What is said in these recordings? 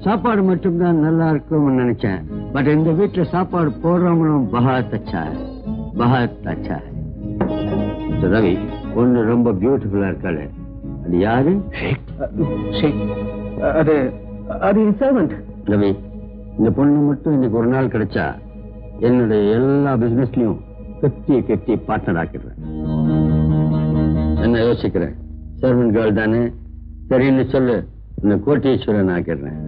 சாப்பாடு மட்டும்தான் நல்லா இருக்கும்னு நினைச்சேன். பட் இந்த வீட்டுல சாப்பாடு போடுறவங்களும் பஹாத் அச்சா ரவி. பொண்ணு ரொம்ப பியூட்டிஃபுல்லா இருக்காளு. அது யாரு? அது சர்வன்ட். ரவி, இந்த பொண்ணு மட்டும் இன்னைக்கு ஒரு நாள் கிடைச்சா என்னுடைய எல்லா பிசினஸ்லயும் கெட்டி பார்ட்னர் ஆக்கிடுறேன். என்ன யோசிக்கிறேன்? சர்வன்ட் கேர்ள் தானே, சரின்னு சொல்லு, இந்த கோட்டீஸ்வரன் ஆக்கிடுறேன்.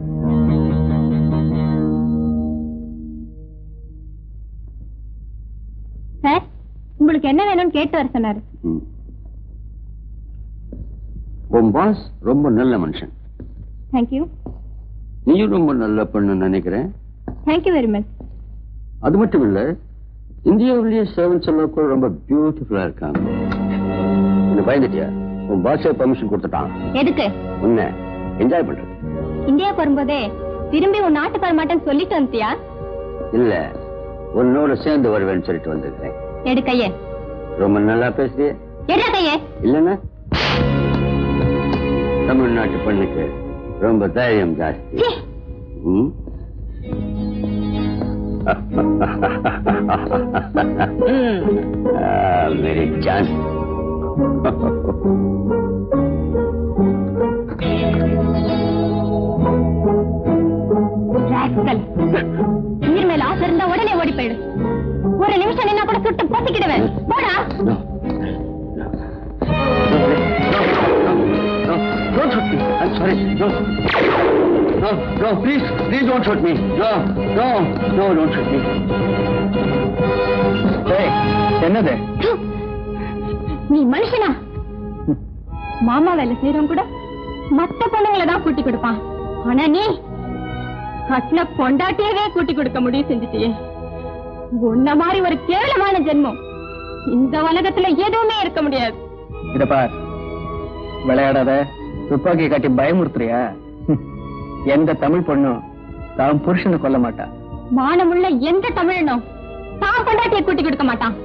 சார், உங்களுக்கு என்ன வேணும்னு கேட்டு வர சொன்னாரு. உன் பாஸ் ரொம்ப நல்ல மனுஷன். தேங்க்யூ. நீயும் ரொம்ப நல்ல பொண்ணு நினைக்கிறேன். Thank you very much. அது மட்டும் இல்ல, இந்தியாவிலேயே சர்வன்ட்ஸ் எல்லாம் கூட ரொம்ப பியூட்டிஃபுல்லா இருக்காங்க. இந்த பயந்துட்டியா? உன் பாஸே பர்மிஷன் கொடுத்துட்டான். எதுக்கு? உன்னை என்ஜாய் பண்றது. இந்தியா வரும்போதே திரும்பி உன் நாட்டுக்கு வர மாட்டேன்னு சொல்லிட்டு வந்துட்டியா? இல்ல, உன்னோட சேர்ந்து வருவேன்னு சொல்லிட்டு வந்திருக்கேன். எடு கையே. ரொம்ப நல்லா பேசுறிய. எடு கையே. இல்லன்னா தமிழ்நாட்டு பெண்ணுக்கு ரொம்ப தைரியம் ஜாஸ்தி. Very chance. நீர் மேல ஆசை இருந்தா உடனே ஓடி போயிடு. ஒரு நிமிஷம் நின்னா கூட சுட்டு பொத்திக்கிடுவேன். போடா. Don't hurt me. I'm sorry. No. No, please don't hurt me. No, don't hurt me. Hey, என்னது? நீ மனுஷனா? மாமா வேலை செய்யறவங்க கூட மத்த பொண்ணுங்களை தான் கூட்டி கொடுப்பான். ஆனா நீ கட்டின பொண்டாட்டியவே கூட்டி கொடுக்க முடிவு செஞ்சுட்டியே. உன்ன மாதிரி ஒரு கேவலமான ஜென்மம் இந்த உலகத்துல எதுவுமே இருக்க முடியாது. இத பார், விளையாடாத, துப்பாக்கி காட்டி பயமுறுத்துறியா? எந்த தமிழ் பொண்ணும் தான் புருஷனை கொல்ல மாட்டா. மானமுள்ள எந்த தமிழனும் தான் பொண்டாட்டியை கூட்டி கொடுக்க மாட்டான்.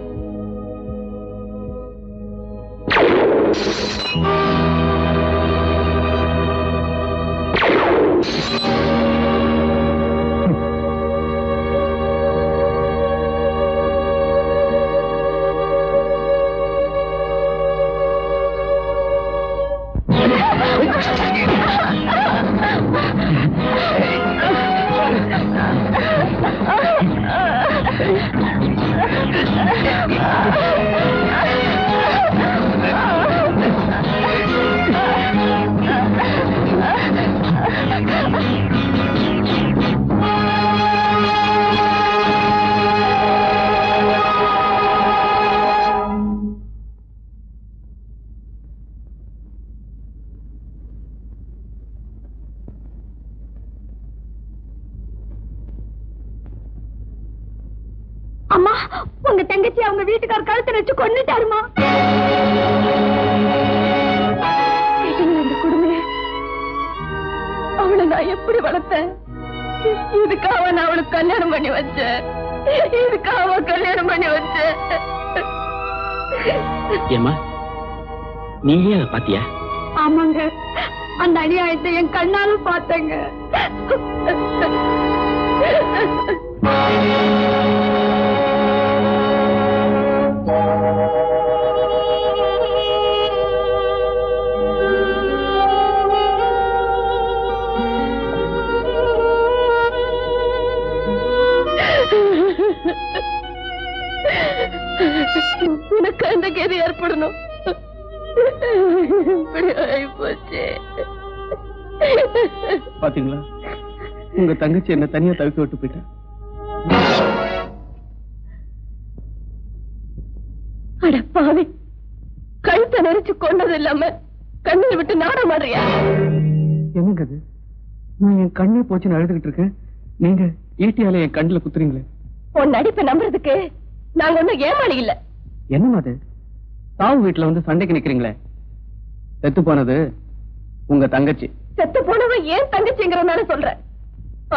அம்மா, உங்க தங்கச்சி அவங்க வீட்டுக்கார கழுத்தை வச்சு கொன்னுட்டாருமா. அவளை நான் எப்படி வளர்த்தேன்? இதுக்காக நான் அவளுக்கு கல்யாணம் பண்ணி வச்சேன். ஏமா, நீங்க அதை பாத்தியா? ஆமாங்க, அந்த அநியாயத்தை என் கண்ணாலும் பார்த்தேங்க. உனக்கு அந்த கேது ஏற்படணும். பாத்தீங்களா, உங்க தங்கச்சி என்ன தனியா தவிக்க விட்டு போயிட்டா. அடப்பாவி, கழுத்தை நெரிச்சு கொண்டது இல்லாம கண்ணீர் விட்டு நாட மாறியா? என்னங்க அது? நான் என் கண்ணே போச்சுன்னு அழுதுகிட்டு இருக்கேன், நீங்க ஈட்டியால என் கண்ணுல குத்துறீங்களே. உன் நடிப்பை நம்புறதுக்கு நாங்க ஒண்ணும் ஏமாளி இல்ல. என்னமா அது? தாவு வீட்டுல வந்து சண்டைக்கு நிக்கிறீங்களே, செத்து போனது உங்க தங்கச்சி. செத்து போனவ ஏன் தங்கச்சிங்கிறனால சொல்ற.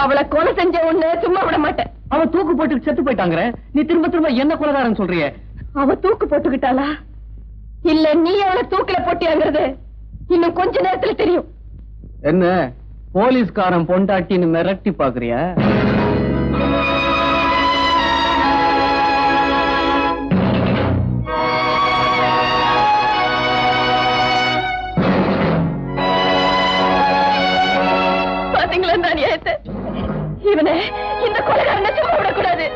அவளை கொலை செஞ்ச ஒண்ணு சும்மா விட மாட்டேன். அவ தூக்கு போட்டு செத்து போயிட்டாங்க. நீ திரும்ப திரும்ப என்ன கொலைகாரன் சொல்றிய? அவ தூக்கு போட்டுக்கிட்டாளா இல்ல நீ அவளை தூக்கில போட்டியாங்கிறது இன்னும் கொஞ்ச நேரத்துல தெரியும். என்ன போலீஸ்காரன் பொண்டாட்டின்னு மிரட்டி பாக்குறியா? பாத்தீங்களா இந்த அநியாயத்தை? இவனை இந்த கொலைகாரனை சும்மா விடக்கூடாது.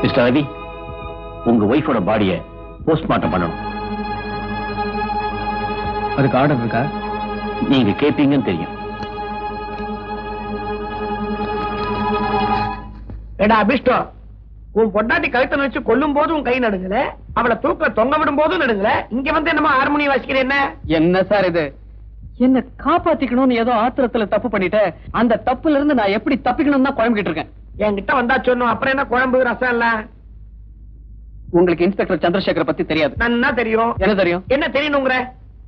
மிஸ்டர் ரவி, உங்க ஒய்ஃபோட பாடியை போஸ்ட்மார்ட்டம் பண்ணணும். அதுக்கு ஆர்டர் இருக்கா? நீங்க கேட்பீங்கன்னு தெரியும். ஏடா அபிஷ்டோ, உன் பொண்டாட்டி கழுத்தை வச்சு கொல்லும் போது உன் கை நடுங்கல, அவளை தூக்க தொங்க விடும் போதும் நடுங்கல, இங்க வந்து என்னமா ஹார்மோனி வாசிக்கிறேன்? என்ன என்ன சார் இது? என்ன காப்பாத்திக்கணும்னு ஏதோ ஆத்திரத்துல தப்பு பண்ணிட்டேன். அந்த தப்புல இருந்து நான் எப்படி தப்பிக்கணும்னு தான் குழம்பிக்கிட்டு இருக்கேன். என்கிட்ட வந்தா சொன்னோம், அப்புறம் என்ன குழம்பு ரசம் இல்ல? உங்களுக்கு இன்ஸ்பெக்டர் சந்திரசேகர் பத்தி தெரியாது? நன்னா தெரியும். என்ன தெரியும்? என்ன தெரியணுங்கிற?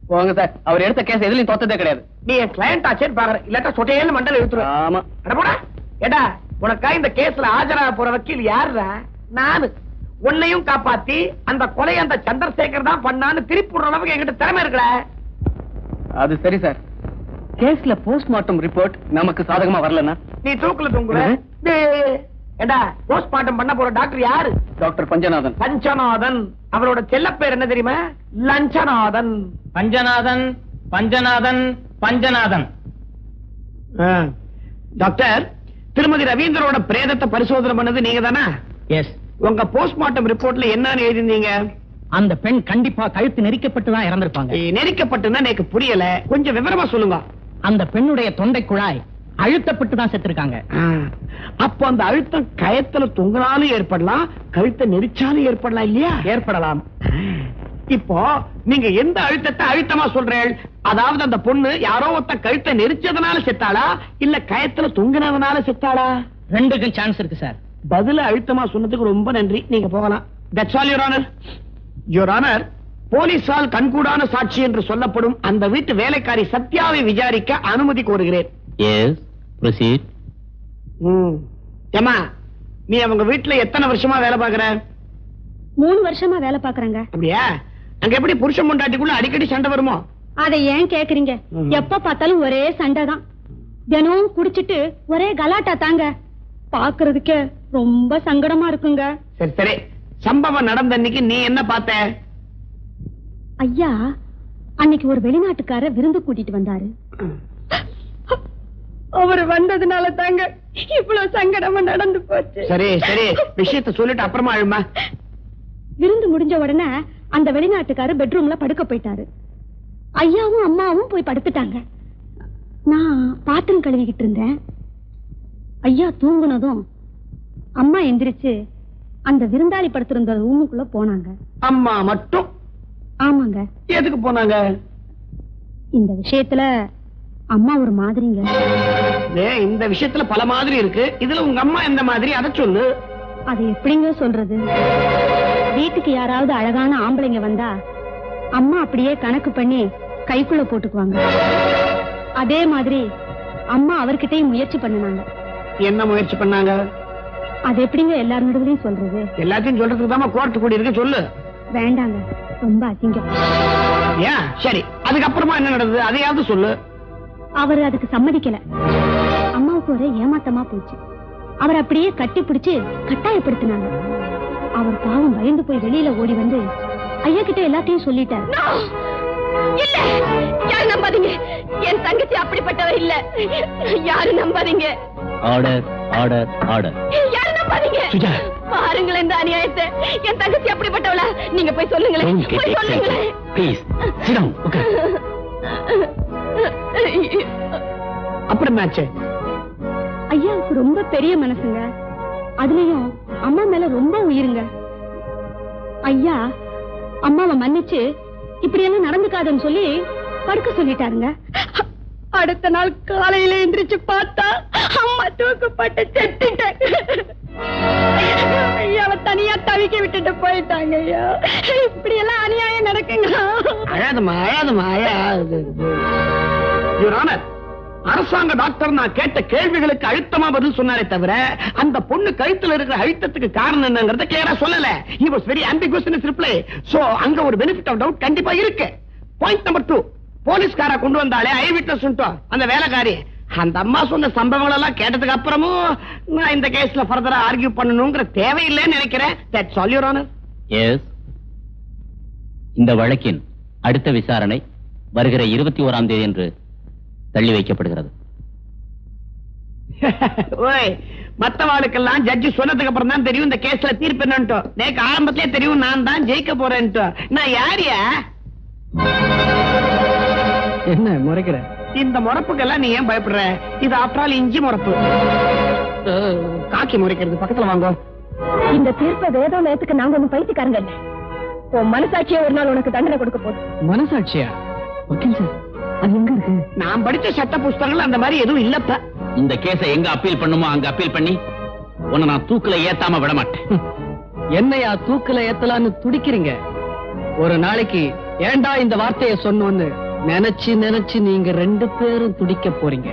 போங்க சார், அவர் எடுத்த கேஸ் எதுலயும் தோத்ததே கிடையாது. நீ என் கிளையண்ட் ஆச்சேன்னு பாக்குற, இல்லாட்டா சொட்டையில மண்டல எடுத்துரு. ஆமா. போடா. ஏடா உனக்கா இந்த கேஸ்ல ஆஜராக போற வக்கீல் யாருடா? நானு. உன்னையும் காப்பாத்தி அந்த கொலை அந்த சந்திரசேகர் தான் பண்ணான்னு திருப்பி விடுற அளவுக்கு என்கிட்ட திறமை இருக்கல. அது சரி சார், கேஸ்ல போஸ்ட்மார்ட்டம் ரிப்போர்ட் நமக்கு சாதகமா வரலன்னா நீ தூக்குல தூங்குற. ஏடா போஸ்ட்மார்ட்டம் பண்ண போற டாக்டர் யாரு? டாக்டர் பஞ்சநாதன். பஞ்சநாதன். அவரோட செல்ல பேர் என்ன தெரியுமா? லஞ்சநாதன். பஞ்சநாதன் பஞ்சநாதன் பஞ்சநாதன். டாக்டர், திருமதி ரவீந்திரோட பிரேதத்தை பரிசோதனை பண்ணது நீங்க தானே? எஸ். உங்க போஸ்ட்மார்ட்டம் ரிப்போர்ட்ல என்னன்னு எழுதிருந்தீங்க? அந்த பெண் கண்டிப்பா கழுத்து நெரிக்கப்பட்டுதான் இறந்திருப்பாங்க. நெரிக்கப்பட்டுன்னா எனக்கு புரியல, கொஞ்சம் விவரமா சொல்லுங்க. அந்த பெண்ணுடைய தொண்டை குழாய் அழுத்தப்பட்டு தான் செத்துருக்காங்க. அப்போ அந்த அழுத்தம் கயத்துல தொங்கினாலும் ஏற்படலாம், கழுத்தை நெரிச்சாலும் ஏற்படலாம் இல்லையா? ஏற்படலாம். இப்போ நீங்க எந்த அழுத்தத்தை அழுத்தமா சொல்றீள்? அதாவது அந்த பொண்ணு யாரோ ஒருத்த கழுத்தை நெரிச்சதுனால செத்தாளா இல்ல கயத்துல தொங்கினதுனால செத்தாளா? ரெண்டுக்கும் சான்ஸ் இருக்கு சார். பதில அழுத்தமா சொன்னதுக்கு ரொம்ப நன்றி, நீங்க போகலாம். That's all, Your Honor. Your Honor, போலீசால் கண்கூடான சாட்சி என்று சொல்லப்படும் அந்த வீட்டு வேலைக்காரி சத்யாவை விசாரிக்க அனுமதி கோருகிறேன். Yes, proceed. ஏமா, நீ அவங்க வீட்டுல எத்தனை வருஷமா வேலை பாக்குற? 3 வருஷமா வேலை பாக்குறேங்க. அப்படியா? அங்க எப்படி புருஷன் பொண்டாட்டிக்குள்ள அடிக்கடி சண்டை வருமோ? அதை ஏன் கேக்குறீங்க? எப்ப பார்த்தாலும் ஒரே சண்டை தான். தினம் குடிச்சிட்டு ஒரே கலாட்டா தாங்க. பாக்குறதுக்கே ரொம்ப சங்கடமா இருக்குங்க. சரி சரி, சம்பவம் நடந்த அன்னைக்கு நீ என்ன பார்த்த? ஐயா அன்னைக்கு ஒரு வெளிநாட்டுக்கார விருந்து கூட்டிட்டு வந்தாரு. அவர் வந்ததுனால தாங்க இவ்வளவு சங்கடமா நடந்து போச்சு. சரி சரி, விஷயத்தை சொல்லிட்டு அப்புறமா அழுமா. விருந்து முடிஞ்ச உடனே அந்த வெளிநாட்டுக்காரர் பெட்ரூம்ல படுக்க போயிட்டாரு. ஐயாவும் அம்மாவும் போய் படுத்துட்டாங்க. நான் பாத்திரம் கழுவிக்கிட்டு இருந்தேன். ஐயா தூங்குனதும் அம்மா எந்திரிச்சு அந்த விருந்தாளி படுத்திருந்த ரூமுக்குள்ள போனாங்க. அம்மா மட்டும்? ஆமாங்க. எதுக்கு போனாங்க? இந்த விஷயத்துல அம்மா ஒரு மாதிரிங்க. இந்த விஷயத்துல பல மாதிரி இருக்கு, இதுல உங்க அம்மா எந்த மாதிரி அதை சொல்லு. அது எப்படிங்க சொல்றது? வீட்டுக்கு யாராவது அழகான ஆம்பளைங்க வந்தா அம்மா அப்படியே கணக்கு பண்ணி கைக்குள்ள போட்டுக்குவாங்க. அதே மாதிரி அம்மா அவர்கிட்டயும் முயற்சி பண்ணாங்க. என்ன முயற்சி பண்ணாங்க? அது எப்படிங்க எல்லாரும் நடுவுலையும் சொல்றது? எல்லாத்தையும் சொல்றதுக்கு தான் கோர்ட்டு கூடி இருக்கு, சொல்லு. வேண்டாங்க, ரொம்ப அசிங்கம். ஏன்? சரி, அதுக்கப்புறமா என்ன நடந்தது அதையாவது சொல்லு. அவர் அதுக்கு சம்மதிக்கல. அம்மாவுக்கு ஒரே ஏமாத்தமா போச்சு. அவர் அப்படியே கட்டி பிடிச்சு கட்டாயப்படுத்தினாங்க. அவர் பாவம் பயந்து போய் வெளியில ஓடி வந்து ஐயா கிட்ட எல்லாத்தையும் சொல்லிட்டாரு. இல்ல, யாரும் நம்பாதீங்க. என் தங்கச்சி அப்படிப்பட்டவர் இல்ல. யாரும் நம்பாதீங்க. Order order order. யாரும் நம்பாதீங்க. பாருங்களேன் இந்த அநியாயத்தை. என் தங்கச்சி அப்படிப்பட்டவளா? நீங்க போய் சொல்லுங்களேன். போய் சொல்லுங்களேன். Please sit down. ஓகே. அப்புறம் என்னாச்சு? ஐயாவுக்கு ரொம்ப பெரிய மனசுங்க. அதுலயும் அம்மா மேல ரொம்ப உயிருங்க. ஐயா அம்மாவை மன்னிச்சு இப்படி எல்லாம் நடந்துக்காதுன்னு சொல்லி படுக்க சொல்லிட்டாருங்க. அடுத்த நாள் காலையில எந்திரிச்சு பார்த்தா அம்மா தூக்கப்பட்டு செத்துட்டேன். ஐயாவை தனியா தவிக்க விட்டுட்டு போயிட்டாங்க ஐயா. இப்படி எல்லாம் அநியாயம் நடக்குங்க. அழாதமா அழாதமா அழாது. யுவர் ஆனர், அரசாங்க டாக்டர் நான் கேட்ட கேள்விகளுக்கு அழுத்தமா பதில் சொன்னாரே தவிர அந்த பொண்ணு கழுத்துல இருக்கிற அழுத்தத்துக்கு காரணம் என்னங்கறத கிளியரா சொல்லல. he was very ambiguous in his reply. so அங்க ஒரு benefit of doubt கண்டிப்பா இருக்கு. பாயிண்ட் நம்பர் 2, போலீஸ்காரா கொண்டு வந்தாலே ஐ விட்னஸ் அந்த வேலைக்காரி அந்த அம்மா சொன்ன சம்பவங்கள் எல்லாம் கேட்டதுக்கு அப்புறமும் நான் இந்த கேஸ்ல ஃபர்தரா ஆர்கியூ பண்ணணும்ங்கற தேவையில்லைன்னு நினைக்கிறேன். That's all your honour. Yes, இந்த வழக்கின் அடுத்த விசாரணை வருகிற 21ஆம் தேதி என்று தள்ளி வைக்கப்படுகிறது. ஓய், மத்தவாளுக்கெல்லாம் ஜட்ஜி சொன்னதுக்கு அப்புறம் தான் தெரியும் இந்த கேஸ்ல தீர்ப்பு என்னன்ட்டு. நேக்கு ஆரம்பத்திலே தெரியும் நான் தான் ஜெயிக்க போறேன்ட்டு. நான் யாரியா? என்ன முறைக்கிற? இந்த முறப்புக்கெல்லாம் நீ ஏன் பயப்படுற? இது ஆஃப்டர் இஞ்சி முறப்பு. காக்கி முறைக்கிறது பக்கத்துல வாங்க. இந்த தீர்ப்பை வேதம் நேத்துக்கு நாங்க ஒண்ணு பைத்தியக்காரங்க இல்ல. உன் மனசாட்சியே ஒரு நாள் உனக்கு தண்டனை கொடுக்க போகுது. மனசாட்சியா? ஓகே சார், அது எங்க இருக்கு? நான் படிச்ச சட்ட புஸ்தகங்கள் அந்த மாதிரி எதுவும் இல்லப்ப. இந்த கேஸை எங்க அப்பீல் பண்ணுமோ அங்க அப்பீல் பண்ணி உன்னை நான் தூக்குல ஏத்தாம விட மாட்டேன். என்னையா தூக்குல ஏத்தலான்னு துடிக்கிறீங்க? ஒரு நாளைக்கு ஏண்டா இந்த வார்த்தையை சொன்னோன்னு நினைச்சு நினைச்சு நீங்க 2 பேரும் துடிக்க போறீங்க.